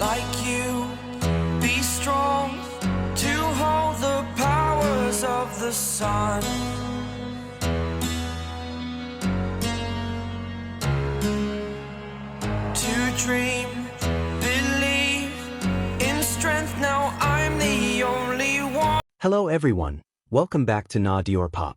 like you. Be strong to hold the powers of the sun. To dream, believe in strength. Now I'm the only one. Hello everyone, welcome back to Diorpop.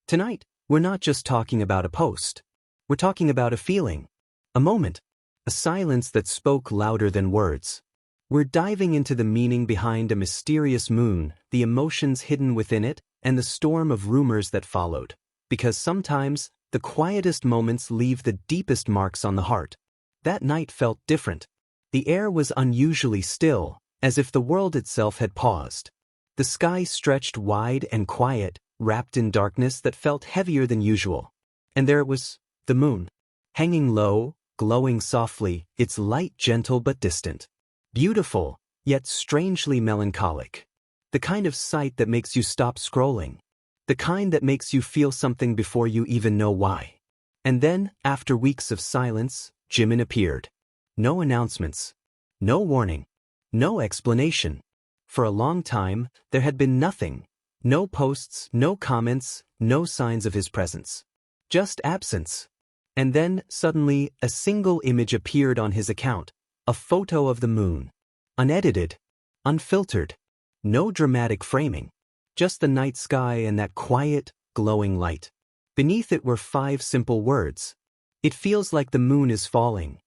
Tonight, we're not just talking about a post. We're talking about a feeling, a moment, a silence that spoke louder than words. We're diving into the meaning behind a mysterious moon, the emotions hidden within it, and the storm of rumors that followed. Because sometimes, the quietest moments leave the deepest marks on the heart. That night felt different. The air was unusually still, as if the world itself had paused. The sky stretched wide and quiet, wrapped in darkness that felt heavier than usual. And there it was, the moon, hanging low, glowing softly, its light gentle but distant. Beautiful, yet strangely melancholic. The kind of sight that makes you stop scrolling. The kind that makes you feel something before you even know why. And then, after weeks of silence, Jimin appeared. No announcements. No warning. No explanation. For a long time, there had been nothing. No posts, no comments, no signs of his presence. Just absence. And then, suddenly, a single image appeared on his account. A photo of the moon. Unedited. Unfiltered. No dramatic framing. Just the night sky and that quiet, glowing light. Beneath it were 5 simple words. It feels like the moon is falling.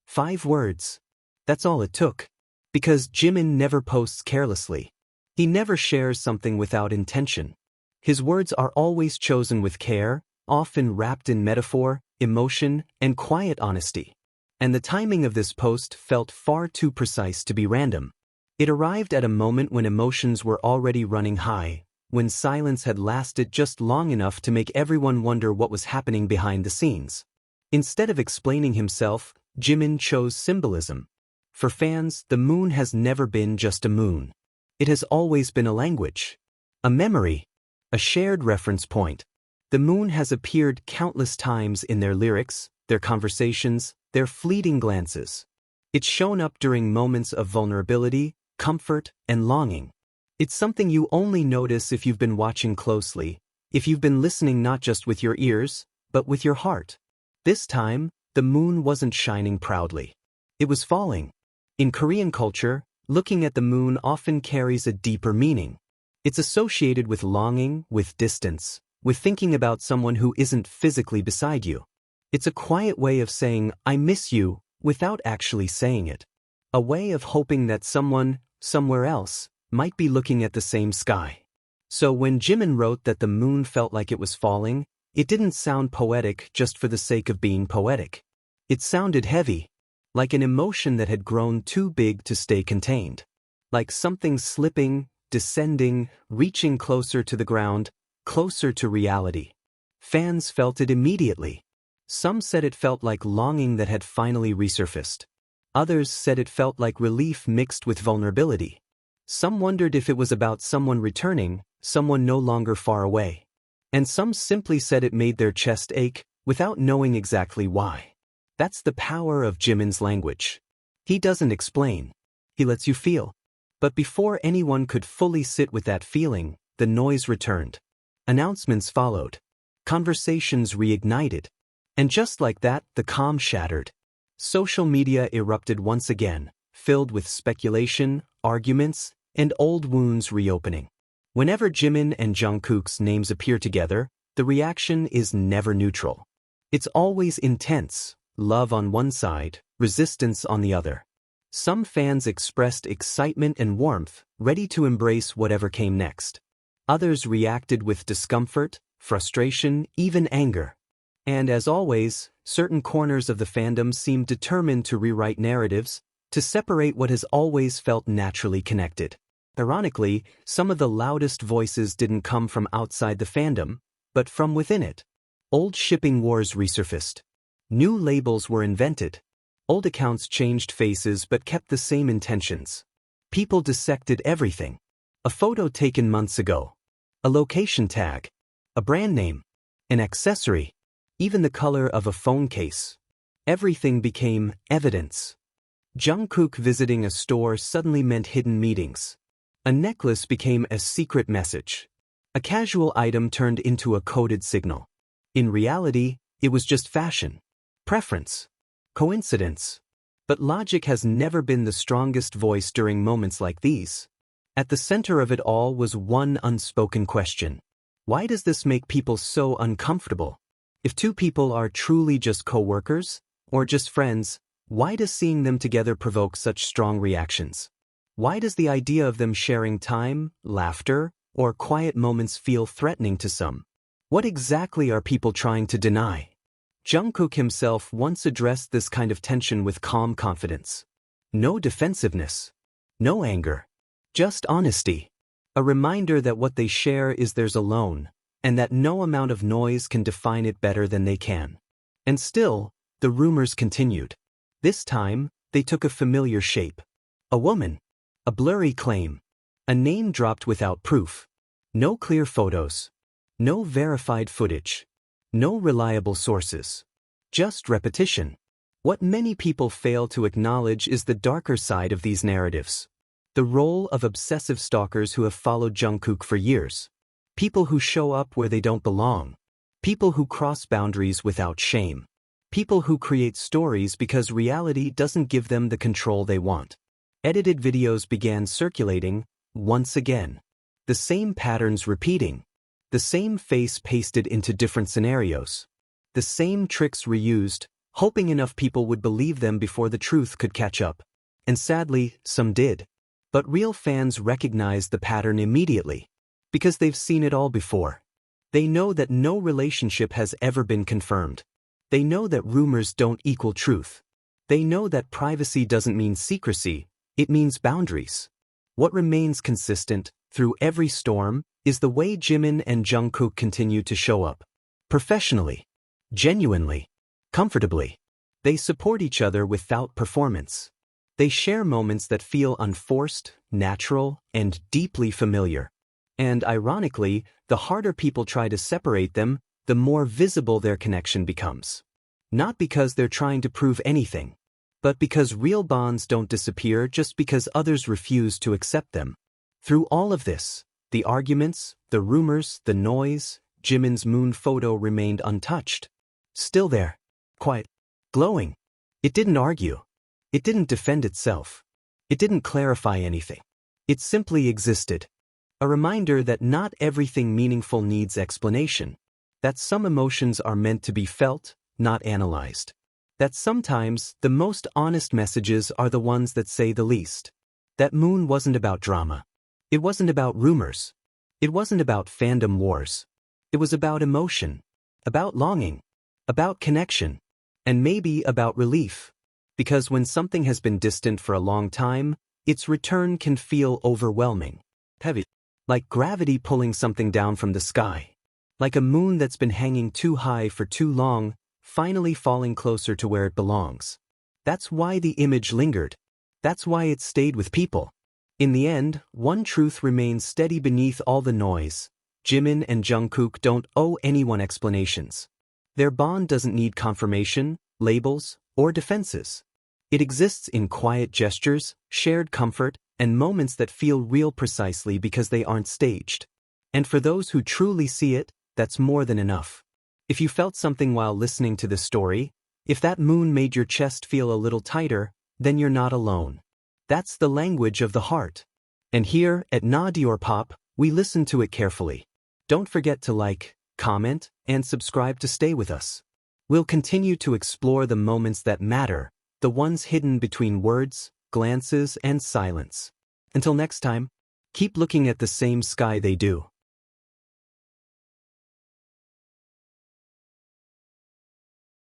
5 words. That's all it took. Because Jimin never posts carelessly. He never shares something without intention. His words are always chosen with care, often wrapped in metaphor, emotion, and quiet honesty. And the timing of this post felt far too precise to be random. It arrived at a moment when emotions were already running high, when silence had lasted just long enough to make everyone wonder what was happening behind the scenes. Instead of explaining himself, Jimin chose symbolism. For fans, the moon has never been just a moon. It has always been a language. A memory. A shared reference point. The moon has appeared countless times in their lyrics, their conversations, their fleeting glances. It's shown up during moments of vulnerability, comfort, and longing. It's something you only notice if you've been watching closely, if you've been listening not just with your ears, but with your heart. This time, the moon wasn't shining proudly. It was falling. In Korean culture, looking at the moon often carries a deeper meaning. It's associated with longing, with distance, with thinking about someone who isn't physically beside you. It's a quiet way of saying, I miss you, without actually saying it. A way of hoping that someone, somewhere else, might be looking at the same sky. So when Jimin wrote that the moon felt like it was falling, it didn't sound poetic just for the sake of being poetic. It sounded heavy, like an emotion that had grown too big to stay contained. Like something slipping, descending, reaching closer to the ground, closer to reality. Fans felt it immediately. Some said it felt like longing that had finally resurfaced. Others said it felt like relief mixed with vulnerability. Some wondered if it was about someone returning, someone no longer far away. And some simply said it made their chest ache, without knowing exactly why. That's the power of Jimin's language. He doesn't explain. He lets you feel. But before anyone could fully sit with that feeling, the noise returned. Announcements followed. Conversations reignited. And just like that, the calm shattered. Social media erupted once again, filled with speculation, arguments, and old wounds reopening. Whenever Jimin and Jungkook's names appear together, the reaction is never neutral. It's always intense, love on one side, resistance on the other. Some fans expressed excitement and warmth, ready to embrace whatever came next. Others reacted with discomfort, frustration, even anger. And as always, certain corners of the fandom seemed determined to rewrite narratives, to separate what has always felt naturally connected. Ironically, some of the loudest voices didn't come from outside the fandom, but from within it. Old shipping wars resurfaced. New labels were invented. Old accounts changed faces but kept the same intentions. People dissected everything. A photo taken months ago. A location tag. A brand name. An accessory. Even the color of a phone case. Everything became evidence. Jungkook visiting a store suddenly meant hidden meetings. A necklace became a secret message. A casual item turned into a coded signal. In reality, it was just fashion, preference, coincidence. But logic has never been the strongest voice during moments like these. At the center of it all was one unspoken question. Why does this make people so uncomfortable? If two people are truly just co-workers, or just friends, why does seeing them together provoke such strong reactions? Why does the idea of them sharing time, laughter, or quiet moments feel threatening to some? What exactly are people trying to deny? Jungkook himself once addressed this kind of tension with calm confidence. No defensiveness. No anger. Just honesty. A reminder that what they share is theirs alone, and that no amount of noise can define it better than they can. And still, the rumors continued. This time, they took a familiar shape. A woman. A blurry claim. A name dropped without proof. No clear photos. No verified footage. No reliable sources. Just repetition. What many people fail to acknowledge is the darker side of these narratives. The role of obsessive stalkers who have followed Jungkook for years. People who show up where they don't belong. People who cross boundaries without shame. People who create stories because reality doesn't give them the control they want. Edited videos began circulating, once again. The same patterns repeating. The same face pasted into different scenarios. The same tricks reused, hoping enough people would believe them before the truth could catch up. And sadly, some did. But real fans recognized the pattern immediately. Because they've seen it all before. They know that no relationship has ever been confirmed. They know that rumors don't equal truth. They know that privacy doesn't mean secrecy, it means boundaries. What remains consistent, through every storm, is the way Jimin and Jungkook continue to show up. Professionally. Genuinely. Comfortably. They support each other without performance. They share moments that feel unforced, natural, and deeply familiar. And ironically, the harder people try to separate them, the more visible their connection becomes. Not because they're trying to prove anything, but because real bonds don't disappear just because others refuse to accept them. Through all of this, the arguments, the rumors, the noise, Jimin's moon photo remained untouched. Still there. Quiet. Glowing. It didn't argue. It didn't defend itself. It didn't clarify anything. It simply existed. A reminder that not everything meaningful needs explanation. That some emotions are meant to be felt, not analyzed. That sometimes the most honest messages are the ones that say the least. That moon wasn't about drama. It wasn't about rumors. It wasn't about fandom wars. It was about emotion. About longing. About connection. And maybe about relief. Because when something has been distant for a long time, its return can feel overwhelming. Heavy. Like gravity pulling something down from the sky. Like a moon that's been hanging too high for too long, finally falling closer to where it belongs. That's why the image lingered. That's why it stayed with people. In the end, one truth remains steady beneath all the noise. Jimin and Jungkook don't owe anyone explanations. Their bond doesn't need confirmation, labels, or defenses. It exists in quiet gestures, shared comfort, and moments that feel real precisely because they aren't staged. And for those who truly see it, that's more than enough. If you felt something while listening to this story, if that moon made your chest feel a little tighter, then you're not alone. That's the language of the heart. And here, at Diorpop, we listen to it carefully. Don't forget to like, comment, and subscribe to stay with us. We'll continue to explore the moments that matter, the ones hidden between words, glances, and silence. Until next time, keep looking at the same sky they do.